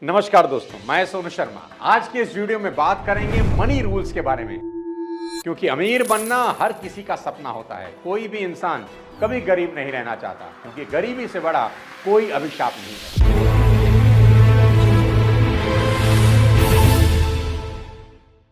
नमस्कार दोस्तों, मैं सोनू शर्मा। आज के इस वीडियो में बात करेंगे मनी रूल्स के बारे में, क्योंकि अमीर बनना हर किसी का सपना होता है। कोई भी इंसान कभी गरीब नहीं रहना चाहता, क्योंकि गरीबी से बड़ा कोई अभिशाप नहीं है।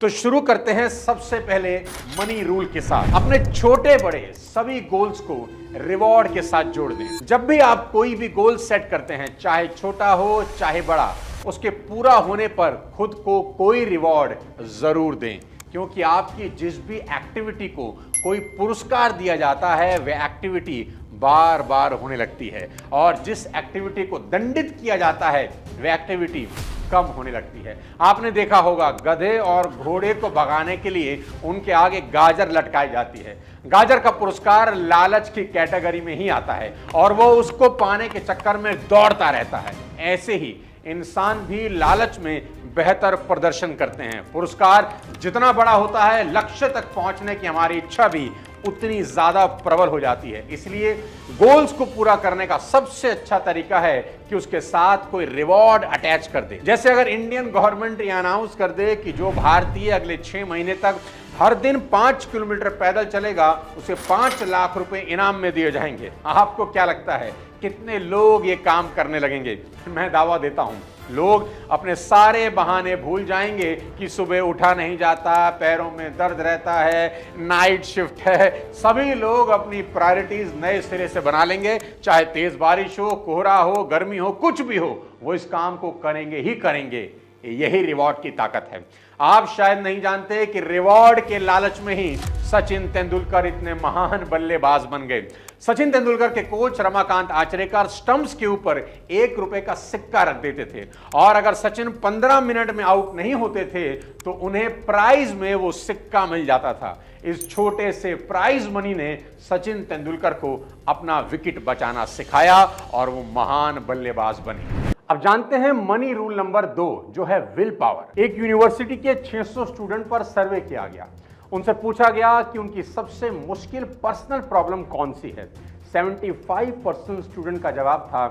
तो शुरू करते हैं सबसे पहले मनी रूल के साथ। अपने छोटे बड़े सभी गोल्स को रिवॉर्ड के साथ जोड़ दें। जब भी आप कोई भी गोल सेट करते हैं, चाहे छोटा हो चाहे बड़ा, उसके पूरा होने पर खुद को कोई रिवॉर्ड जरूर दें, क्योंकि आपकी जिस भी एक्टिविटी को कोई पुरस्कार दिया जाता है वह एक्टिविटी बार बार होने लगती है, और जिस एक्टिविटी को दंडित किया जाता है वह एक्टिविटी कम होने लगती है। आपने देखा होगा, गधे और घोड़े को भगाने के लिए उनके आगे गाजर लटकाई जाती है। गाजर का पुरस्कार लालच की कैटेगरी में ही आता है और वो उसको पाने के चक्कर में दौड़ता रहता है। ऐसे ही इंसान भी लालच में बेहतर प्रदर्शन करते हैं। पुरस्कार जितना बड़ा होता है, लक्ष्य तक पहुंचने की हमारी इच्छा भी उतनी ज्यादा प्रबल हो जाती है। इसलिए गोल्स को पूरा करने का सबसे अच्छा तरीका है कि उसके साथ कोई रिवॉर्ड अटैच कर दे। जैसे अगर इंडियन गवर्नमेंट ये अनाउंस कर दे कि जो भारतीय अगले 6 महीने तक हर दिन 5 किलोमीटर पैदल चलेगा, उसे 5 लाख रुपए इनाम में दिए जाएंगे। आपको क्या लगता है कितने लोग ये काम करने लगेंगे? मैं दावा देता हूं, लोग अपने सारे बहाने भूल जाएंगे कि सुबह उठा नहीं जाता, पैरों में दर्द रहता है, नाइट शिफ्ट है। सभी लोग अपनी प्रायोरिटीज नए सिरे से बना लेंगे। चाहे तेज बारिश हो, कोहरा हो, गर्मी हो, कुछ भी हो, वो इस काम को करेंगे ही करेंगे। यही रिवॉर्ड की ताकत है। आप शायद नहीं जानते कि रिवॉर्ड के लालच में ही सचिन तेंदुलकर इतने महान बल्लेबाज बन गए। सचिन तेंदुलकर के कोच रमाकांत आचरेकर स्टंप्स के ऊपर 1 रुपए का सिक्का रख देते थे, और अगर सचिन 15 मिनट में आउट नहीं होते थे तो उन्हें प्राइज में वो सिक्का मिल जाता था। इस छोटे से प्राइज मनी ने सचिन तेंदुलकर को अपना विकेट बचाना सिखाया और वो महान बल्लेबाज बने। अब जानते हैं मनी रूल नंबर 2, जो है विल पावर। एक यूनिवर्सिटी के 600 स्टूडेंट पर सर्वे किया गया। उनसे पूछा गया कि उनकी सबसे मुश्किल पर्सनल प्रॉब्लम कौन सी है। 75% स्टूडेंट का जवाब था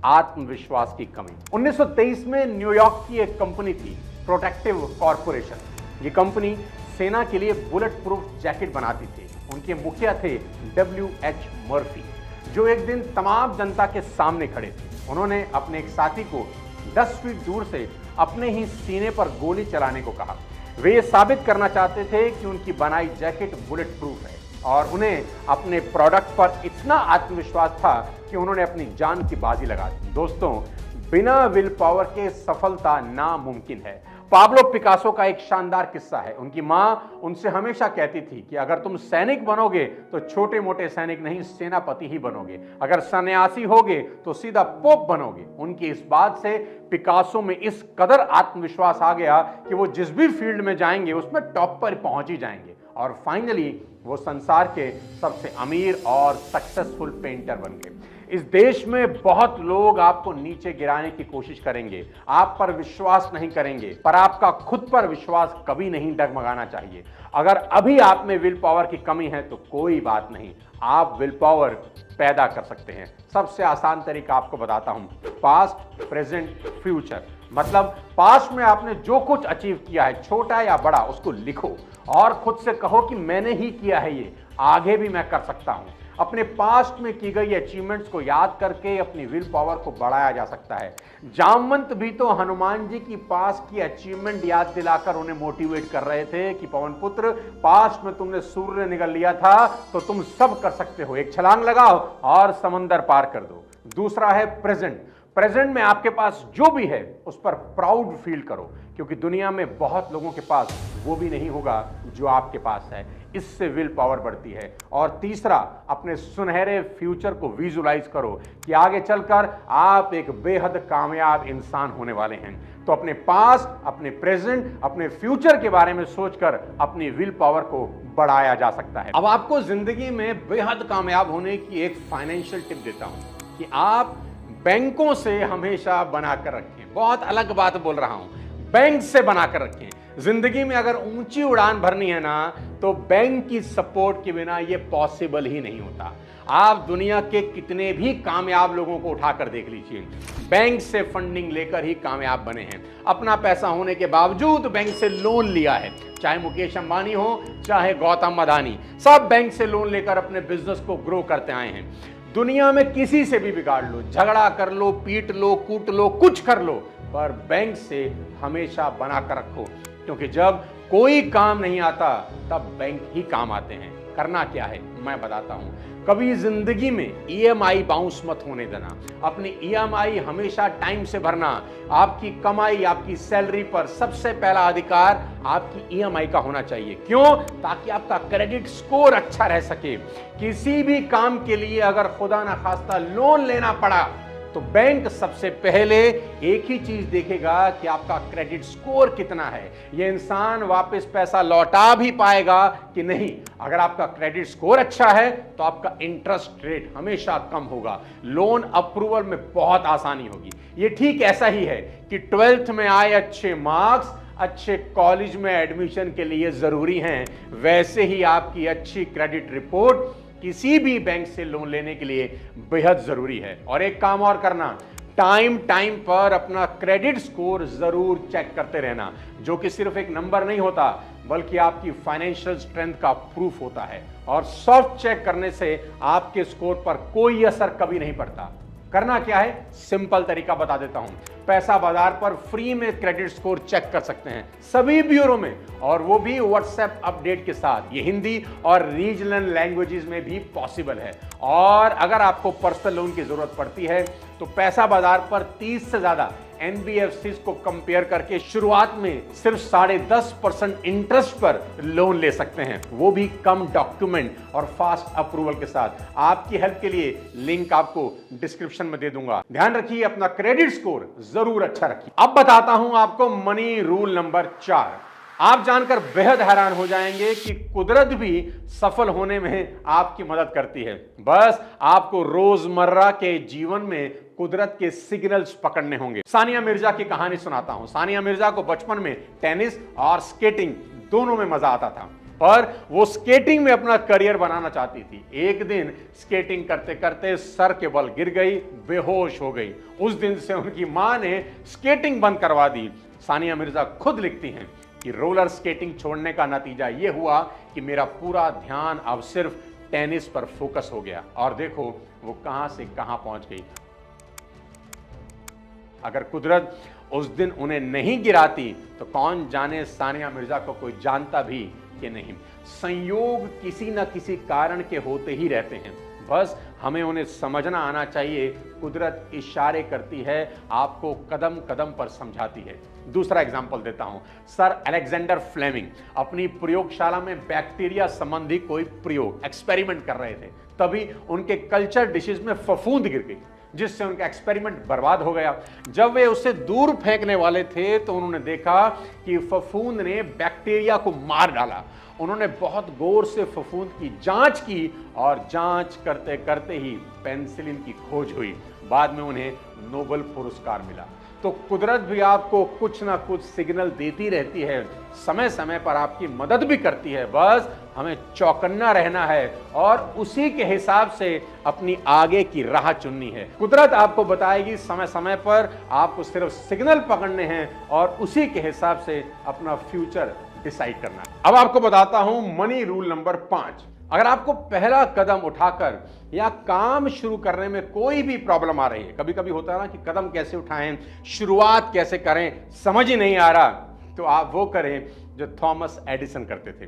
आत्मविश्वास की कमी। 1923 में न्यूयॉर्क की एक कंपनी थी, प्रोटेक्टिव कॉर्पोरेशन। ये कंपनी सेना के लिए बुलेट प्रूफ जैकेट बनाती थी। उनके मुखिया थे WH मर्फी, जो एक दिन तमाम जनता के सामने खड़े थे। उन्होंने अपने एक साथी को 10 फीट दूर से अपने ही सीने पर गोली चलाने को कहा। वे ये साबित करना चाहते थे कि उनकी बनाई जैकेट बुलेट प्रूफ है, और उन्हें अपने प्रोडक्ट पर इतना आत्मविश्वास था कि उन्होंने अपनी जान की बाजी लगा दी। दोस्तों, बिना विल पावर के सफलता नामुमकिन है। पाब्लो पिकासो का एक शानदार किस्सा है। उनकी मां उनसे हमेशा कहती थी कि अगर तुम सैनिक बनोगे तो छोटे मोटे सैनिक नहीं, सेनापति ही बनोगे। अगर सन्यासी होगे तो सीधा पोप बनोगे। उनकी इस बात से पिकासो में इस कदर आत्मविश्वास आ गया कि वो जिस भी फील्ड में जाएंगे उसमें टॉप पर पहुंच ही जाएंगे, और फाइनली वो संसार के सबसे अमीर और सक्सेसफुल पेंटर बन गए। इस देश में बहुत लोग आपको नीचे गिराने की कोशिश करेंगे, आप पर विश्वास नहीं करेंगे, पर आपका खुद पर विश्वास कभी नहीं डगमगाना चाहिए। अगर अभी आप में विल पावर की कमी है तो कोई बात नहीं, आप विल पावर पैदा कर सकते हैं। सबसे आसान तरीका आपको बताता हूं, पास्ट, प्रेजेंट, फ्यूचर। मतलब पास्ट में आपने जो कुछ अचीव किया है, छोटा या बड़ा, उसको लिखो और खुद से कहो कि मैंने ही किया है ये, आगे भी मैं कर सकता हूं। अपने पास्ट में की गई अचीवमेंट्स को याद करके अपनी विल पावर को बढ़ाया जा सकता है। जामवंत भी तो हनुमान जी की पास्ट की अचीवमेंट याद दिलाकर उन्हें मोटिवेट कर रहे थे कि पवन पुत्र, पास्ट में तुमने सूर्य निगल लिया था तो तुम सब कर सकते हो, एक छलांग लगाओ और समंदर पार कर दो। दूसरा है प्रेजेंट। प्रेजेंट में आपके पास जो भी है उस पर प्राउड फील करो, क्योंकि दुनिया में बहुत लोगों के पास वो भी नहीं होगा जो आपके पास है। इससे विल पावर बढ़ती है। और तीसरा, अपने सुनहरे फ्यूचर को विजुलाइज करो कि आगे चलकर आप एक बेहद कामयाब इंसान होने वाले हैं। तो अपने पास्ट, अपने प्रेजेंट, अपने फ्यूचर के बारे में सोचकर अपनी विल पावर को बढ़ाया जा सकता है। अब आपको जिंदगी में बेहद कामयाब होने की एक फाइनेंशियल टिप देता हूं कि आप बैंकों से हमेशा बनाकर रखें। बहुत अलग बात बोल रहा हूं, बैंक से बनाकर रखें। जिंदगी में अगर ऊंची उड़ान भरनी है ना, तो बैंक की सपोर्ट के बिना यह पॉसिबल ही नहीं होता। आप दुनिया के कितने भी कामयाब लोगों को उठाकर देख लीजिए, बैंक से फंडिंग लेकर ही कामयाब बने हैं। अपना पैसा होने के बावजूद बैंक से लोन लिया है, चाहे मुकेश अंबानी हो चाहे गौतम अडानी, सब बैंक से लोन लेकर अपने बिजनेस को ग्रो करते आए हैं। दुनिया में किसी से भी बिगाड़ लो, झगड़ा कर लो, पीट लो, कूट लो, कुछ कर लो, पर बैंक से हमेशा बना कर रखो, क्योंकि जब कोई काम नहीं आता तब बैंक ही काम आते हैं। करना क्या है मैं बताता हूं। कभी जिंदगी में ईएमआई बाउंस मत होने देना। अपनी ईएमआई हमेशा टाइम से भरना। आपकी कमाई, आपकी सैलरी पर सबसे पहला अधिकार आपकी ईएमआई का होना चाहिए। क्यों? ताकि आपका क्रेडिट स्कोर अच्छा रह सके। किसी भी काम के लिए अगर खुदा ना खास्ता लोन लेना पड़ा तो बैंक सबसे पहले एक ही चीज देखेगा कि आपका क्रेडिट स्कोर कितना है, ये इंसान वापस पैसा लौटा भी पाएगा कि नहीं। अगर आपका क्रेडिट स्कोर अच्छा है तो आपका इंटरेस्ट रेट हमेशा कम होगा, लोन अप्रूवल में बहुत आसानी होगी। ये ठीक ऐसा ही है कि 12th में आए अच्छे मार्क्स अच्छे कॉलेज में एडमिशन के लिए जरूरी हैं, वैसे ही आपकी अच्छी क्रेडिट रिपोर्ट किसी भी बैंक से लोन लेने के लिए बेहद जरूरी है। और एक काम और करना, टाइम पर अपना क्रेडिट स्कोर जरूर चेक करते रहना, जो कि सिर्फ एक नंबर नहीं होता बल्कि आपकी फाइनेंशियल स्ट्रेंथ का प्रूफ होता है। और सॉफ्ट चेक करने से आपके स्कोर पर कोई असर कभी नहीं पड़ता। करना क्या है, सिंपल तरीका बता देता हूं। पैसा बाजार पर फ्री में क्रेडिट स्कोर चेक कर सकते हैं सभी ब्यूरो में, और वो भी व्हाट्सएप अपडेट के साथ। ये हिंदी और रीजनल लैंग्वेजेस में भी पॉसिबल है। और अगर आपको पर्सनल लोन की जरूरत पड़ती है तो पैसा बाजार पर 30 से ज्यादा एनबीएफसी को कंपेयर करके शुरुआत में सिर्फ 10.5% इंटरेस्ट पर लोन ले सकते हैं, वो भी कम डॉक्यूमेंट और फास्ट अप्रूवल के साथ। आपकी हेल्प के लिए लिंक आपको डिस्क्रिप्शन में दे दूंगा। ध्यान रखिए, अपना क्रेडिट स्कोर जरूर अच्छा रखिए। अब बताता हूं आपको मनी रूल नंबर 4। आप जानकर बेहद हैरान हो जाएंगे कि कुदरत भी सफल होने में आपकी मदद करती है। बस आपको रोजमर्रा के जीवन में कुदरत के सिग्नल्स पकड़ने होंगे। सानिया मिर्जा की कहानी सुनाता हूं। सानिया मिर्जा को बचपन में टेनिस और स्केटिंग दोनों में मजा आता था, पर वो स्केटिंग में अपना करियर बनाना चाहती थी। एक दिन स्केटिंग करते करते सर के बल गिर गई, बेहोश हो गई। उस दिन से उनकी मां ने स्केटिंग बंद करवा दी। सानिया मिर्जा खुद लिखती हैं कि रोलर स्केटिंग छोड़ने का नतीजा यह हुआ कि मेरा पूरा ध्यान अब सिर्फ टेनिस पर फोकस हो गया। और देखो वो कहां से कहां पहुंच गई। अगर कुदरत उस दिन उन्हें नहीं गिराती तो कौन जाने सानिया मिर्जा को कोई जानता भी कि नहीं। संयोग किसी न किसी कारण के होते ही रहते हैं, बस हमें उन्हें समझना आना चाहिए। कुदरत इशारे करती है, आपको कदम कदम पर समझाती है। दूसरा एग्जांपल देता हूं। सर अलेक्जेंडर फ्लेमिंग अपनी प्रयोगशाला में बैक्टीरिया संबंधी कोई प्रयोग एक्सपेरिमेंट कर रहे थे, तभी उनके कल्चर डिशेस में फफूंद गिर गई, जिससे उनका एक्सपेरिमेंट बर्बाद हो गया। जब वे उसे दूर फेंकने वाले थे तो उन्होंने देखा कि फफूंद ने बैक्टीरिया को मार डाला। उन्होंने बहुत गौर से फफूंद की जांच की और जांच करते करते ही पेनिसिलिन की खोज हुई। बाद में उन्हें नोबेल पुरस्कार मिला। तो कुदरत भी आपको कुछ ना कुछ सिग्नल देती रहती है, समय समय पर आपकी मदद भी करती है। बस हमें चौकन्ना रहना है और उसी के हिसाब से अपनी आगे की राह चुननी है। कुदरत आपको बताएगी समय समय पर, आपको सिर्फ सिग्नल पकड़ने हैं और उसी के हिसाब से अपना फ्यूचर डिसाइड करना है। अब आपको बताता हूं मनी रूल नंबर 5। अगर आपको पहला कदम उठाकर या काम शुरू करने में कोई भी प्रॉब्लम आ रही है, कभी कभी होता है ना कि कदम कैसे उठाएं, शुरुआत कैसे करें, समझ ही नहीं आ रहा, तो आप वो करें जो थॉमस एडिसन करते थे।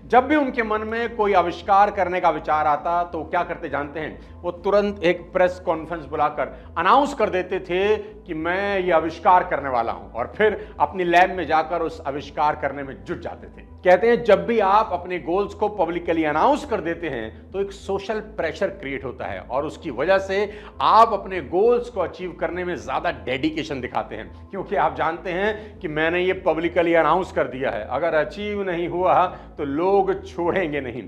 जब भी उनके मन में कोई आविष्कार करने का विचार आता तो क्या करते जानते हैं? वो तुरंत एक प्रेस कॉन्फ्रेंस बुलाकर अनाउंस कर देते थे कि मैं ये आविष्कार करने वाला हूं, और फिर अपनी लैब में जाकर उस आविष्कार करने में जुट जाते थे। कहते हैं जब भी आप अपने गोल्स को पब्लिकली अनाउंस कर देते हैं तो एक सोशल प्रेशर क्रिएट होता है, और उसकी वजह से आप अपने गोल्स को अचीव करने में ज्यादा डेडिकेशन दिखाते हैं, क्योंकि आप जानते हैं कि मैंने ये पब्लिकली अनाउंस कर दिया है, अगर अचीव नहीं हुआ तो लोग छोड़ेंगे नहीं।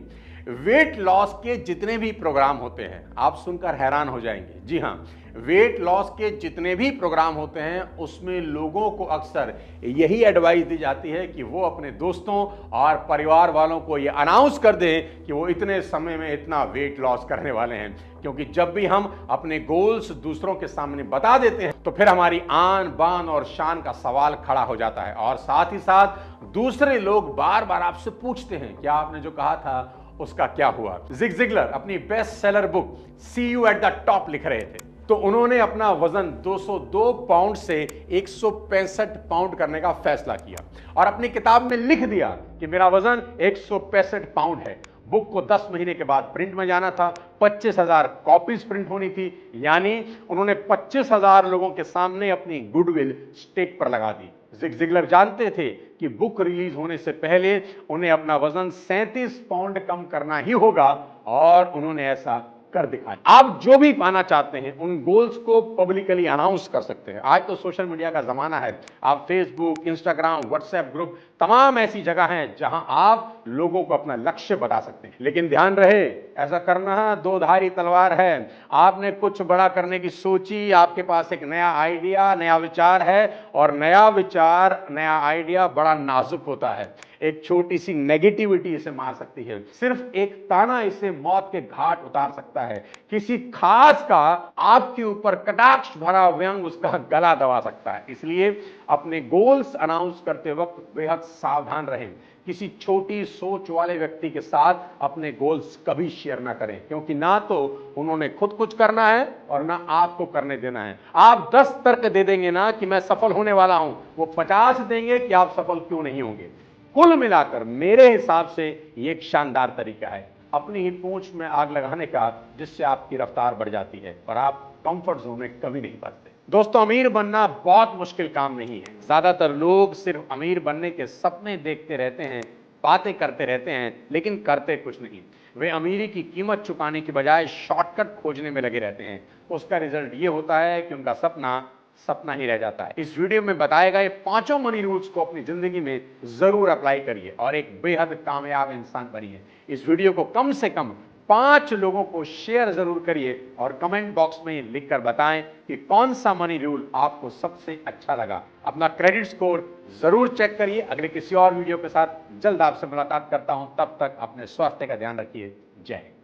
वेट लॉस के जितने भी प्रोग्राम होते हैं आप सुनकर हैरान हो जाएंगे। जी हां, वेट लॉस के जितने भी प्रोग्राम होते हैं उसमें लोगों को अक्सर यही एडवाइस दी जाती है कि वो अपने दोस्तों और परिवार वालों को ये अनाउंस कर दें कि वो इतने समय में इतना वेट लॉस करने वाले हैं, क्योंकि जब भी हम अपने गोल्स दूसरों के सामने बता देते हैं तो फिर हमारी आन बान और शान का सवाल खड़ा हो जाता है और साथ ही साथ दूसरे लोग बार बार आपसे पूछते हैं क्या आपने जो कहा था उसका क्या हुआ। जिग जिगलर अपनी best seller book see you at the top लिख रहे थे, तो उन्होंने अपना वजन 202 पाउंड से 165 पाउंड करने का फैसला किया और अपनी किताब में लिख दिया कि मेरा वजन 165 पाउंड है। बुक को 10 महीने के बाद प्रिंट में जाना था, 25,000 कॉपीज प्रिंट होनी थी, यानी उन्होंने 25,000 लोगों के सामने अपनी गुडविल स्टेक पर लगा दी। जिग जिगलर जानते थे कि बुक रिलीज होने से पहले उन्हें अपना वजन 37 पाउंड कम करना ही होगा और उन्होंने ऐसा कर दिखाया। आप जो भी पाना चाहते हैं उन गोल्स को पब्लिकली अनाउंस कर सकते हैं। आज तो सोशल मीडिया का जमाना है, आप फेसबुक, इंस्टाग्राम, व्हाट्सएप ग्रुप, तमाम ऐसी जगह हैं जहां आप लोगों को अपना लक्ष्य बता सकते हैं। लेकिन ध्यान रहे, ऐसा करना दो धारी तलवार है। आपने कुछ बड़ा करने की सोची, आपके पास एक नया आइडिया, नया विचार है और नया विचार, नया आइडिया बड़ा नाजुक होता है। एक छोटी सी नेगेटिविटी इसे मार सकती है, सिर्फ एक ताना इसे मौत के घाट उतार सकता है। किसी खास का आपके ऊपर कटाक्ष भरा व्यंग उसका गला दबा सकता है। इसलिए अपने गोल्स अनाउंस करते वक्त बेहद सावधान रहें। किसी छोटी सोच वाले व्यक्ति के साथ अपने गोल्स कभी शेयर ना करें, क्योंकि ना तो उन्होंने खुद कुछ करना है और ना आपको करने देना है। आप 10 तर्क दे देंगे ना कि मैं सफल होने वाला हूं, वो 50 देंगे कि आप सफल क्यों नहीं होंगे। कुल मिलाकर मेरे हिसाब से ये एक शानदार तरीका है अपनी ही पूंछ में आग लगाने का, जिससे आपकी रफ्तार बढ़ जाती है और आप कंफर्ट जोन में कभी नहीं फंसते। दोस्तों, अमीर बनना बहुत मुश्किल काम नहीं है। ज्यादातर लोग सिर्फ अमीर बनने के सपने देखते रहते हैं, बातें करते रहते हैं, लेकिन करते कुछ नहीं। वे अमीरी की कीमत चुकाने की बजाय शॉर्टकट खोजने में लगे रहते हैं। उसका रिजल्ट ये होता है कि उनका सपना सपना ही रह जाता है। इस वीडियो में बताए गए 5 मनी रूल्स को अपनी जिंदगी में जरूर अप्लाई करिए और एक बेहद कामयाब इंसान बनिए। इस वीडियो को कम से कम 5 लोगों को शेयर जरूर करिए और कमेंट बॉक्स में लिखकर बताएं कि कौन सा मनी रूल आपको सबसे अच्छा लगा। अपना क्रेडिट स्कोर जरूर चेक करिए। अगले किसी और वीडियो के साथ जल्द आपसे मुलाकात करता हूं, तब तक अपने स्वास्थ्य का ध्यान रखिए। जय हिंद।